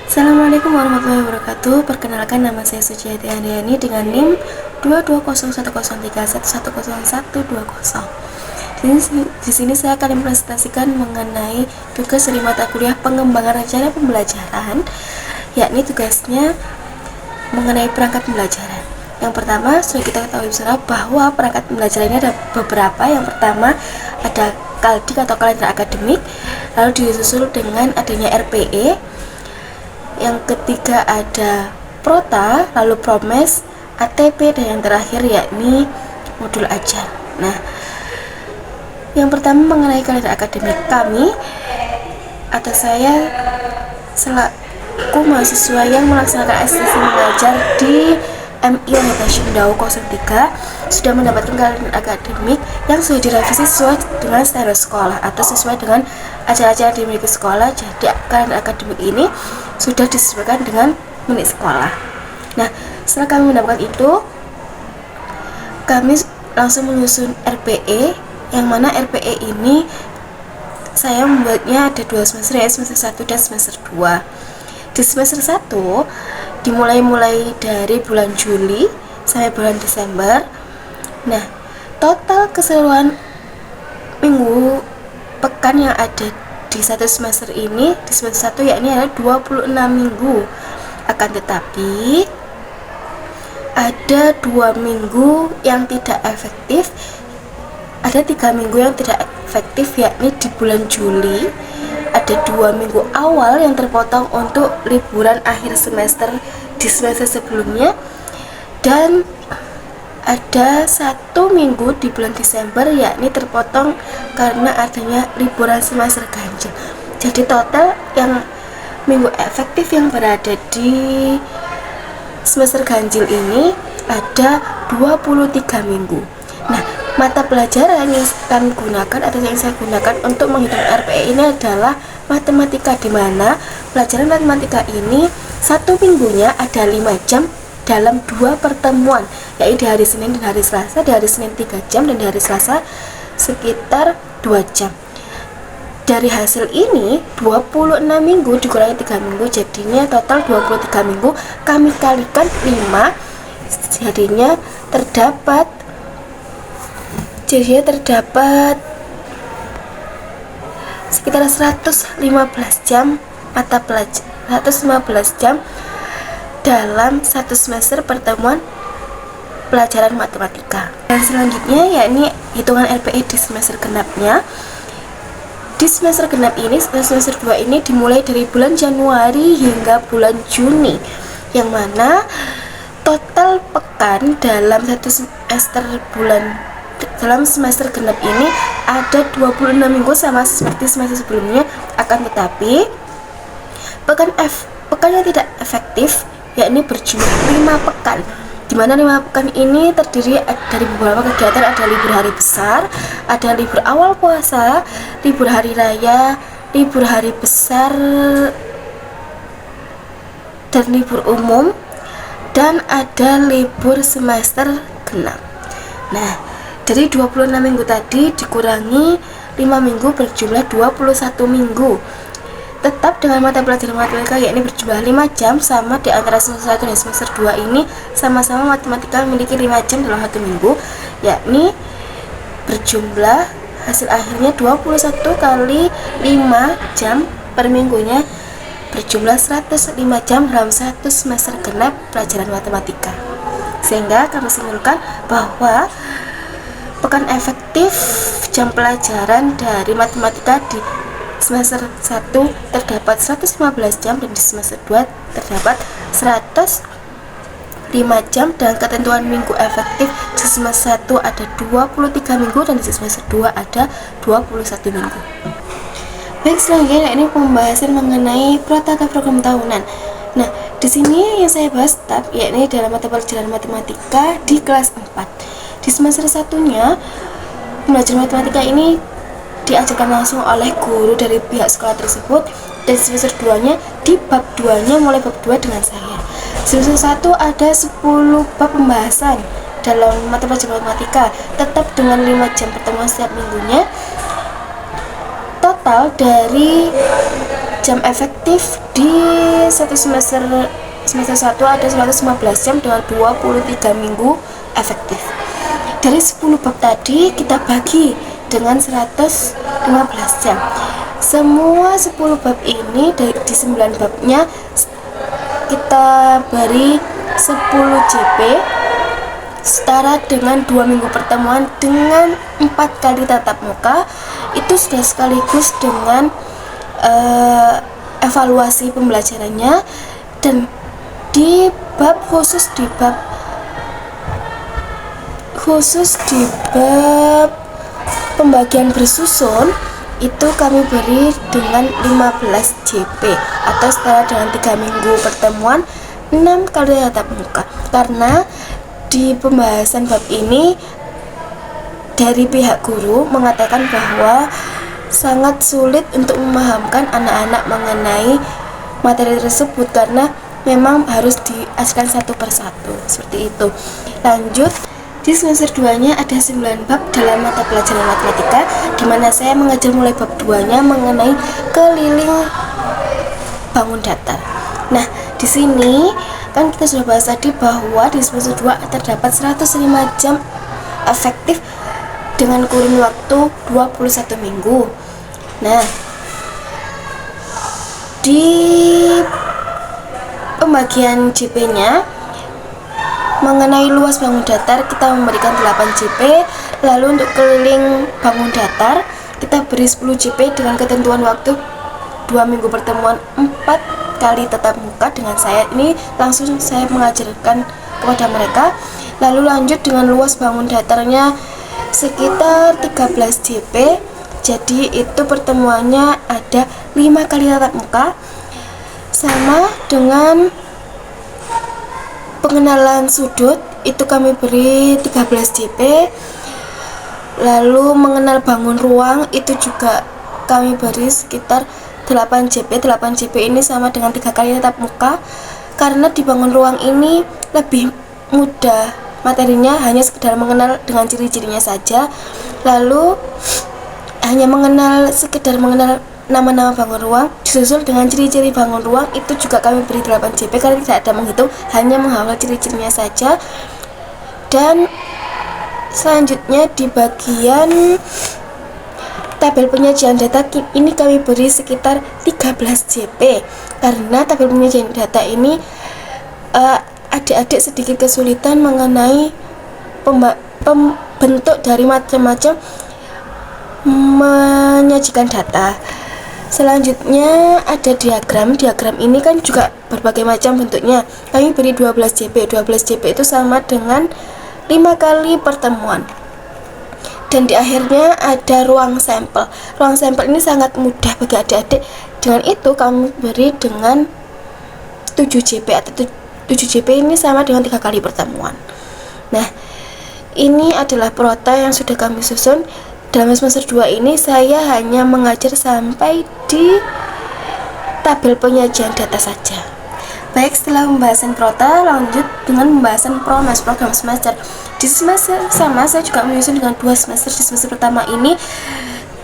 Assalamualaikum warahmatullahi wabarakatuh. Perkenalkan, nama saya Suciati Andriani dengan NIM 2201013110120. Di sini saya akan mempresentasikan mengenai tugas dari mata kuliah pengembangan rencana pembelajaran, yakni tugasnya mengenai perangkat pembelajaran. Yang pertama, sudah kita ketahui bersama bahwa perangkat pembelajaran ini ada beberapa. Yang pertama ada KALDIK atau kalender akademik, lalu disusul dengan adanya RPE. Yang ketiga ada Prota, lalu Promes, ATP, dan yang terakhir yakni modul ajar. Nah, yang pertama mengenai kalender akademik, kami atau saya selaku mahasiswa yang melaksanakan asisten mengajar di MI Sundau 03 sudah mendapatkan kalender akademik yang sudah direvisi sesuai dengan standar sekolah atau sesuai dengan acara-acara yang dimiliki sekolah. Jadi kalender akademik ini sudah disesuaikan dengan menit sekolah. Nah, setelah kami mendapatkan itu, kami langsung menyusun RPE, yang mana RPE ini saya membuatnya ada 2 semester, ya, semester 1 dan semester 2. Di semester 1 dimulai dari bulan Juli sampai bulan Desember. Nah, total keseluruhan minggu pekan yang ada di satu semester ini, di semester 1 yakni ada 26 minggu. Akan tetapi ada 2 minggu yang tidak efektif, ada 3 minggu yang tidak efektif, yakni di bulan Juli ada 2 minggu awal yang terpotong untuk liburan akhir semester di semester sebelumnya, dan ada 1 minggu di bulan Desember yakni terpotong karena adanya liburan semester ganjil. Jadi total yang minggu efektif yang berada di semester ganjil ini ada 23 minggu. Nah, mata pelajaran yang kami gunakan atau yang saya gunakan untuk menghitung RPE ini adalah matematika, di mana pelajaran matematika ini 1 minggunya ada 5 jam dalam 2 pertemuan, yaitu di hari Senin dan hari Selasa. Di hari Senin 3 jam dan di hari Selasa sekitar 2 jam. Dari hasil ini 26 minggu dikurangi 3 minggu jadinya total 23 minggu. Kami kalikan 5 jadinya terdapat sekitar 115 jam mata pelajaran, 115 jam dalam 1 semester pertemuan pelajaran matematika. Dan selanjutnya yakni hitungan RPE di semester genapnya. Di semester genap ini, semester 2 ini dimulai dari bulan Januari hingga bulan Juni, yang mana total pekan dalam dalam semester genap ini ada 26 minggu sama seperti semester sebelumnya. Akan tetapi pekan yang tidak efektif yakni berjumlah 5 pekan, di mana 5 pekan ini terdiri dari beberapa kegiatan. Ada libur hari besar, ada libur awal puasa, libur hari raya, libur hari besar, dan libur umum, dan ada libur semester genap. Nah, dari 26 minggu tadi dikurangi 5 minggu berjumlah 21 minggu. Tetap dengan mata pelajaran matematika yakni berjumlah 5 jam, sama di antara semester 1 dan semester 2 ini sama-sama matematika memiliki 5 jam dalam 1 minggu, yakni berjumlah hasil akhirnya 21 kali 5 jam per minggunya berjumlah 105 jam dalam 1 semester genap pelajaran matematika. Sehingga kami simpulkan bahwa pekan efektif jam pelajaran dari matematika di semester 1 terdapat 115 jam dan di semester 2 terdapat 105 jam, dan ketentuan minggu efektif di semester 1 ada 23 minggu dan di semester 2 ada 21 minggu. Baik, selanjutnya ini pembahasan mengenai prota atau program tahunan. Nah, di sini yang saya bahas yakni dalam mata pelajaran matematika di kelas 4. Di semester 1-nya pembelajaran matematika ini diajarkan langsung oleh guru dari pihak sekolah tersebut, dan semester 2-nya di bab 2-nya mulai bab 2 dengan saya. Semester 1 ada 10 bab pembahasan dalam mata pelajaran matematika, tetap dengan 5 jam pertemuan setiap minggunya. Total dari jam efektif di satu semester 1 ada 115 jam dengan 23 minggu efektif. Dari 10 bab tadi kita bagi dengan 115 jam. Semua 10 bab ini di 9 babnya kita beri 10 JP setara dengan 2 minggu pertemuan dengan 4 kali tatap muka. Itu sudah sekaligus dengan evaluasi pembelajarannya. Dan di bab khusus di bab pembagian bersusun itu kami beri dengan 15 JP atau setara dengan 3 minggu pertemuan 6 kali tatap muka. Karena di pembahasan bab ini dari pihak guru mengatakan bahwa sangat sulit untuk memahamkan anak-anak mengenai materi tersebut karena memang harus diajarkan satu persatu seperti itu. Lanjut, di semester 2 nya ada 9 bab dalam mata pelajaran matematika, di mana saya mengajar mulai bab 2 nya mengenai keliling bangun datar. Nah, di sini kan kita sudah bahas tadi bahwa di semester 2 terdapat 105 jam efektif dengan kurun waktu 21 minggu. Nah, di pembagian JP-nya mengenai luas bangun datar kita memberikan 8 JP. Lalu untuk keliling bangun datar kita beri 10 JP dengan ketentuan waktu 2 minggu pertemuan 4 kali tatap muka. Dengan saya ini langsung saya mengajarkan kepada mereka. Lalu lanjut dengan luas bangun datarnya sekitar 13 JP. Jadi itu pertemuannya ada 5 kali tatap muka. Sama dengan pengenalan sudut itu kami beri 13 JP. Lalu mengenal bangun ruang itu juga kami beri sekitar 8 JP. 8 JP ini sama dengan 3 kali tatap muka karena di bangun ruang ini lebih mudah materinya, hanya sekedar mengenal dengan ciri-cirinya saja. Lalu hanya sekedar mengenal nama-nama bangun ruang disusul dengan ciri-ciri bangun ruang itu juga kami beri 8 JP karena tidak ada menghitung, hanya menghafal ciri-cirinya saja. Dan selanjutnya di bagian tabel penyajian data ini kami beri sekitar 13 JP karena tabel penyajian data ini adik-adik sedikit kesulitan mengenai bentuk dari macam-macam menyajikan data. Selanjutnya ada diagram. Diagram ini kan juga berbagai macam bentuknya. Kami beri 12 JP. 12 JP itu sama dengan 5 kali pertemuan. Dan di akhirnya ada ruang sampel. Ruang sampel ini sangat mudah bagi adik-adik. Dengan itu kami beri dengan 7 JP atau 7 JP ini sama dengan 3 kali pertemuan. Nah, ini adalah prota yang sudah kami susun. Dalam semester 2 ini saya hanya mengajar sampai di tabel penyajian data saja. Baik, setelah pembahasan prota, lanjut dengan pembahasan promes, program semester. Di semester sama saya juga menyusun dengan 2 semester. Di semester pertama ini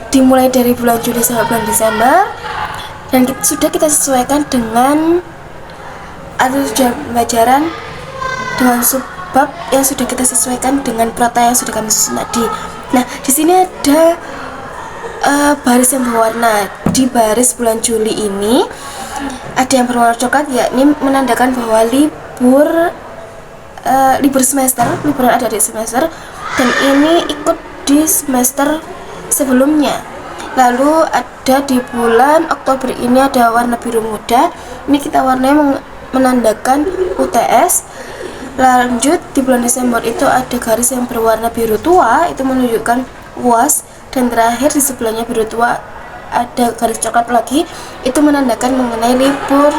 dimulai dari bulan Juli sampai bulan Desember, dan sudah kita sesuaikan dengan alur pembelajaran dengan subbab yang sudah kita sesuaikan dengan prota yang sudah kami susun tadi. Nah, di sini ada baris yang berwarna. Di baris bulan Juli ini ada yang berwarna coklat, yakni menandakan bahwa libur semester, liburan adik-adik semester, dan ini ikut di semester sebelumnya. Lalu ada di bulan Oktober ini ada warna biru muda. Ini kita warnanya menandakan UTS. Lanjut di bulan Desember itu ada garis yang berwarna biru tua, itu menunjukkan UAS. Dan terakhir di sebelahnya biru tua ada garis coklat lagi, itu menandakan mengenai libur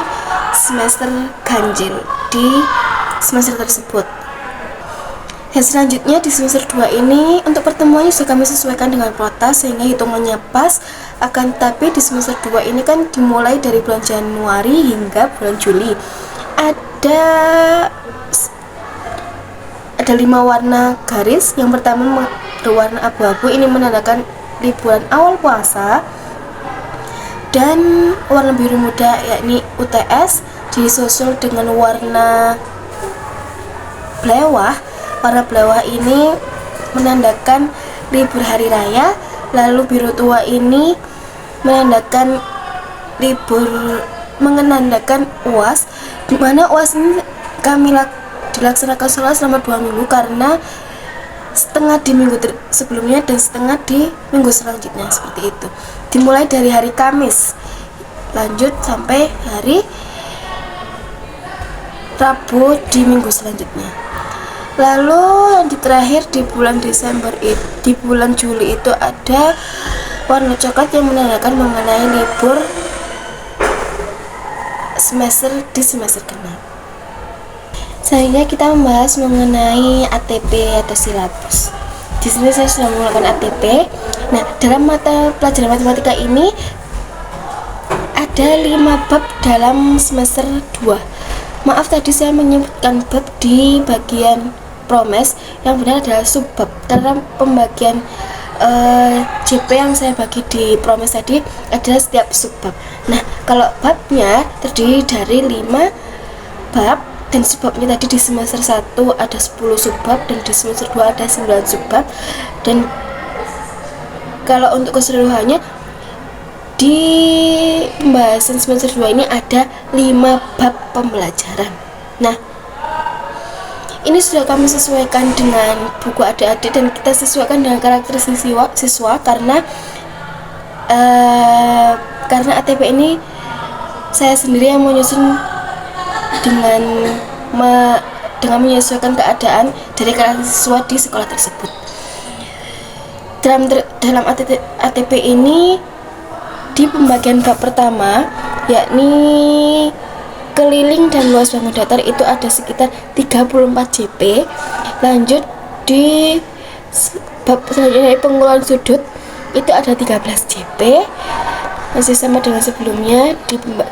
semester ganjil di semester tersebut. Dan selanjutnya di semester 2 ini untuk pertemuannya sudah kami sesuaikan dengan prota sehingga hitungannya pas. Akan tetapi di semester 2 ini kan dimulai dari bulan Januari hingga bulan Juli. Ada 5 warna garis. Yang pertama berwarna abu-abu, ini menandakan liburan awal puasa. dan warna biru muda yakni UTS disusul dengan warna blewah. Warna blewah ini menandakan libur hari raya, lalu biru tua ini menandakan menandakan UAS, dimana UAS ini kami dilaksanakan selama 2 minggu karena setengah di minggu sebelumnya dan setengah di minggu selanjutnya, seperti itu. Dimulai dari hari Kamis lanjut sampai hari Rabu di minggu selanjutnya. Lalu yang terakhir di bulan di bulan Juli itu ada warna coklat yang menandakan mengenai libur di semester ke-6. Selanjutnya kita membahas mengenai ATP atau silabus. Di sini saya sudah menggunakan ATP. Nah, dalam mata pelajaran matematika ini ada 5 bab dalam semester 2. Maaf tadi saya menyebutkan bab di bagian promes, yang benar adalah subbab karena pembagian JP yang saya bagi di promes tadi adalah setiap subbab. Nah, kalau babnya terdiri dari 5 bab dan subbabnya tadi di semester 1 ada 10 subbab dan di semester 2 ada 9 subbab, dan kalau untuk keseluruhannya di pembahasan semester 2 ini ada 5 bab pembelajaran. Nah, ini sudah kami sesuaikan dengan buku adik-adik dan kita sesuaikan dengan karakter siswa karena ATP ini saya sendiri yang menyusun dengan menyesuaikan keadaan dari karakter siswa di sekolah tersebut. Dalam ATP ini di pembagian bab pertama yakni keliling dan luas bangun datar itu ada sekitar 34 JP. Lanjut di bab selanjutnya penguluran sudut itu ada 13 JP, masih sama dengan sebelumnya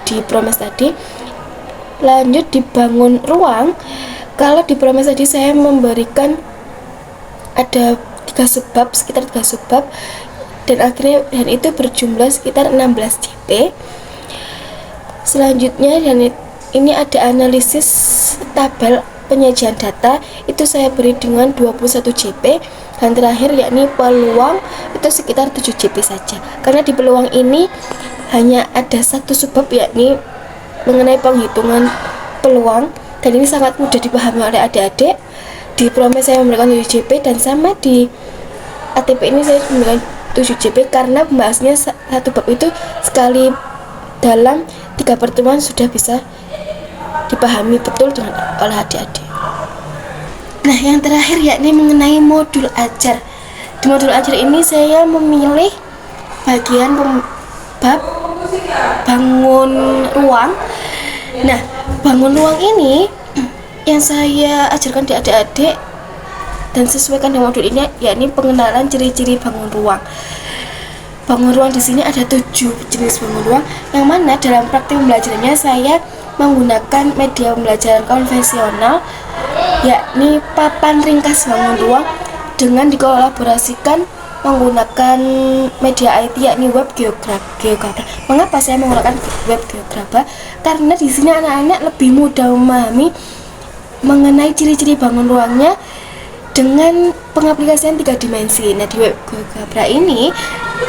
di promes tadi. Lanjut di bangun ruang, kalau di promes tadi saya memberikan ada 3 subbab, sekitar 3 subbab, dan itu berjumlah sekitar 16 JP. Selanjutnya ini ada analisis tabel penyajian data, itu saya beri dengan 21 JP. Dan terakhir yakni peluang, itu sekitar 7 JP saja, karena di peluang ini hanya ada 1 subbab yakni mengenai penghitungan peluang, dan ini sangat mudah dipahami oleh adik-adik. Di promes saya memberikan 7 JP dan sama di ATP ini saya memberikan 7 JP karena pembahasannya 1 bab itu sekali dalam 3 pertemuan sudah bisa dipahami betul oleh adik-adik. Nah, yang terakhir yakni mengenai modul ajar. Di modul ajar ini saya memilih bagian bab bangun ruang. Nah, bangun ruang ini yang saya ajarkan di adik-adik dan sesuaikan dengan modul ini yakni pengenalan ciri-ciri bangun ruang. Bangun ruang di sini ada 7 jenis bangun ruang, yang mana dalam praktik pembelajarannya saya menggunakan media pembelajaran konvensional yakni papan ringkas bangun ruang dengan dikolaborasikan menggunakan media IT yakni web geographer. Mengapa saya menggunakan web geographer? Karena di sini anak-anak lebih mudah memahami mengenai ciri-ciri bangun ruangnya dengan pengaplikasian 3 dimensi. Nah, di web geographer ini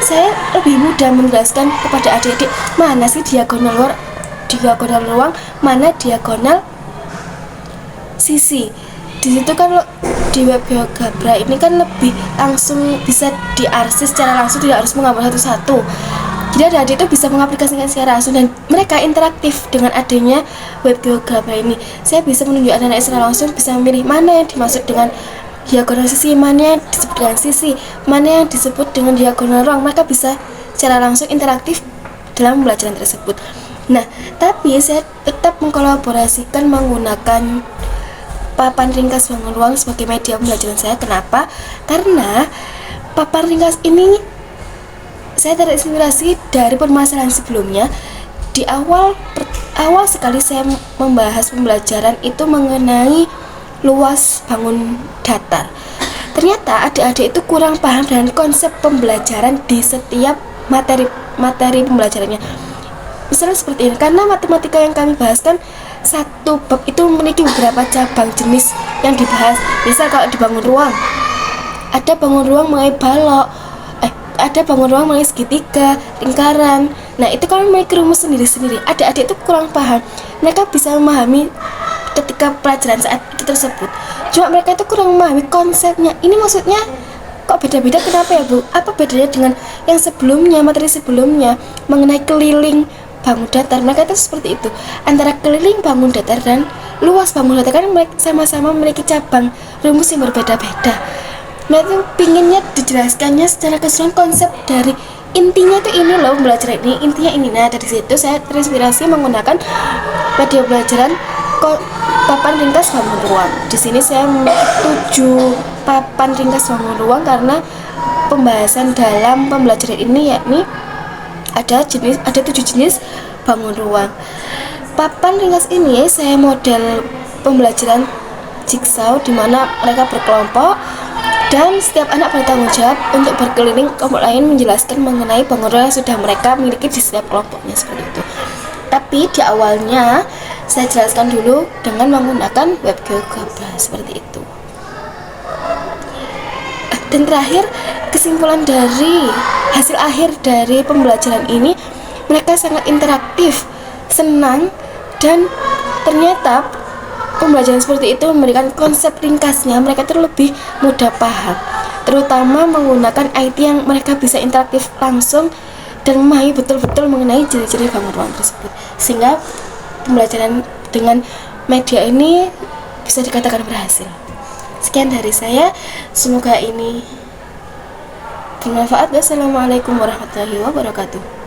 saya lebih mudah menjelaskan kepada adik-adik mana sih diagonal ruang, mana diagonal sisi. Di situ kan di web geographer ini kan lebih langsung bisa diarsip secara langsung, tidak harus mengambil satu-satu. Jadi adik-adik itu bisa mengaplikasikan secara langsung dan mereka interaktif dengan adanya web geographer ini. Saya bisa menunjukkan anak-anak secara langsung, bisa memilih mana yang dimaksud dengan diagonal sisi, mana yang disebut dengan sisi, mana yang disebut dengan diagonal ruang. Mereka bisa secara langsung interaktif dalam pembelajaran tersebut. Nah, tapi saya tetap mengkolaborasikan menggunakan papan ringkas bangun ruang sebagai media pembelajaran saya. Kenapa? Karena papan ringkas ini saya terinspirasi dari permasalahan sebelumnya. Di awal sekali saya membahas pembelajaran itu mengenai luas bangun datar. Ternyata adik-adik itu kurang paham dengan konsep pembelajaran di setiap materi materi pembelajarannya. Misalnya seperti ini, karena matematika yang kami bahas kan satu bab itu memiliki beberapa cabang jenis yang dibahas. Misal kalau di bangun ruang, ada bangun ruang mengenai balok, ada bangun ruang mengenai segitiga, lingkaran. Nah itu kan memiliki rumus sendiri-sendiri. Adik-adik itu kurang paham, mereka bisa memahami ketika pelajaran saat itu tersebut, cuma mereka itu kurang memahami konsepnya. Ini maksudnya kok beda-beda, kenapa ya Bu? Apa bedanya dengan yang sebelumnya, materi sebelumnya mengenai keliling bangun datar? Mereka itu seperti itu, antara keliling bangun datar dan luas bangun datar kan mereka sama-sama memiliki cabang rumus yang berbeda-beda. Mereka itu pinginnya dijelaskannya secara keseluruhan konsep dari intinya itu ini loh, belajar ini intinya ini. Nah dari situ saya terinspirasi menggunakan media pelajaran papan ringkas bangun ruang. Di sini saya memiliki 7 papan ringkas bangun ruang karena pembahasan dalam pembelajaran ini yakni ada 7 jenis bangun ruang. Papan ringkas ini saya model pembelajaran jigsaw di mana mereka berkelompok dan setiap anak bertanggung jawab untuk berkeliling kelompok lain menjelaskan mengenai bangun ruang yang sudah mereka miliki di setiap kelompoknya, seperti itu. Tapi di awalnya saya jelaskan dulu dengan menggunakan web GeoGebra seperti itu. Dan terakhir, kesimpulan dari hasil akhir dari pembelajaran ini, mereka sangat interaktif, senang, dan ternyata pembelajaran seperti itu memberikan konsep ringkasnya mereka lebih mudah paham, terutama menggunakan IT yang mereka bisa interaktif langsung dan memahami betul-betul mengenai ciri-ciri bangun ruang tersebut, sehingga pembelajaran dengan media ini bisa dikatakan berhasil. Sekian dari saya, semoga ini bermanfaat. Wassalamualaikum warahmatullahi wabarakatuh.